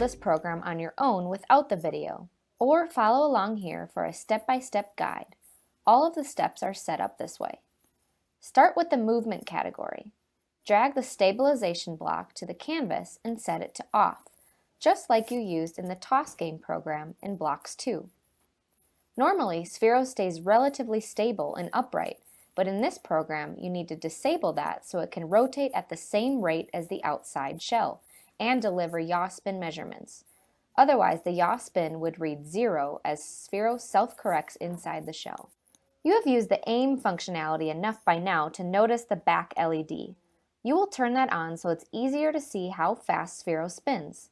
this program on your own without the video, or follow along here for a step-by-step guide. All of the steps are set up this way. Start with the movement category. Drag the stabilization block to the canvas and set it to off, just like you used in the toss game program in Blocks 2. Normally, Sphero stays relatively stable and upright, but in this program you need to disable that so it can rotate at the same rate as the outside shell and deliver yaw spin measurements. Otherwise, the yaw spin would read 0 as Sphero self-corrects inside the shell. You have used the aim functionality enough by now to notice the back LED. You will turn that on so it's easier to see how fast Sphero spins.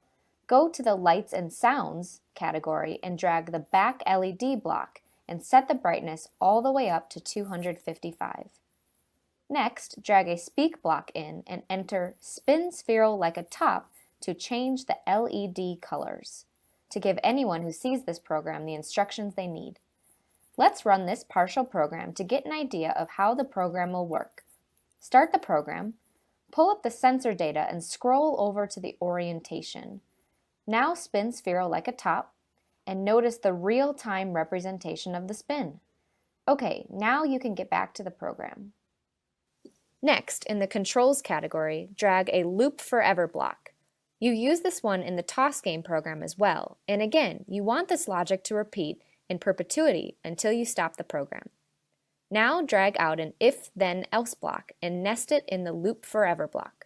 Go to the Lights and Sounds category and drag the back LED block and set the brightness all the way up to 255. Next, drag a speak block in and enter Spin Sphero like a top to change the LED colors, to give anyone who sees this program the instructions they need. Let's run this partial program to get an idea of how the program will work. Start the program, pull up the sensor data and scroll over to the orientation. Now spin Sphero like a top, and notice the real-time representation of the spin. Okay, now you can get back to the program. Next, in the Controls category, drag a Loop Forever block. You use this one in the toss game program as well, and again, you want this logic to repeat in perpetuity until you stop the program. Now drag out an If-Then-Else block and nest it in the Loop Forever block.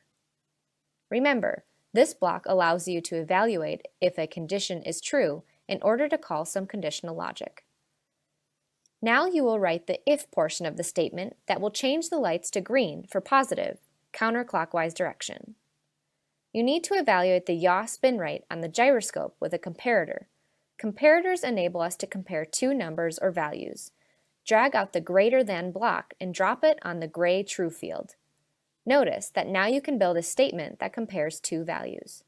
Remember, this block allows you to evaluate if a condition is true in order to call some conditional logic. Now you will write the if portion of the statement that will change the lights to green for positive, counterclockwise direction. You need to evaluate the yaw spin rate on the gyroscope with a comparator. Comparators enable us to compare two numbers or values. Drag out the greater than block and drop it on the gray true field. Notice that now you can build a statement that compares two values.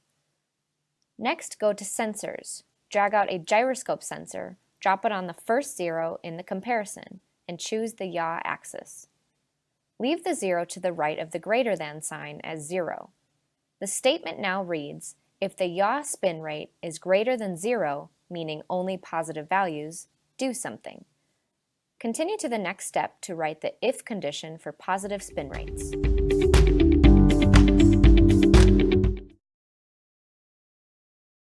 Next, go to Sensors. Drag out a gyroscope sensor, drop it on the first 0 in the comparison, and choose the yaw axis. Leave the 0 to the right of the greater than sign as 0. The statement now reads, if the yaw spin rate is greater than 0, meaning only positive values, do something. Continue to the next step to write the if condition for positive spin rates.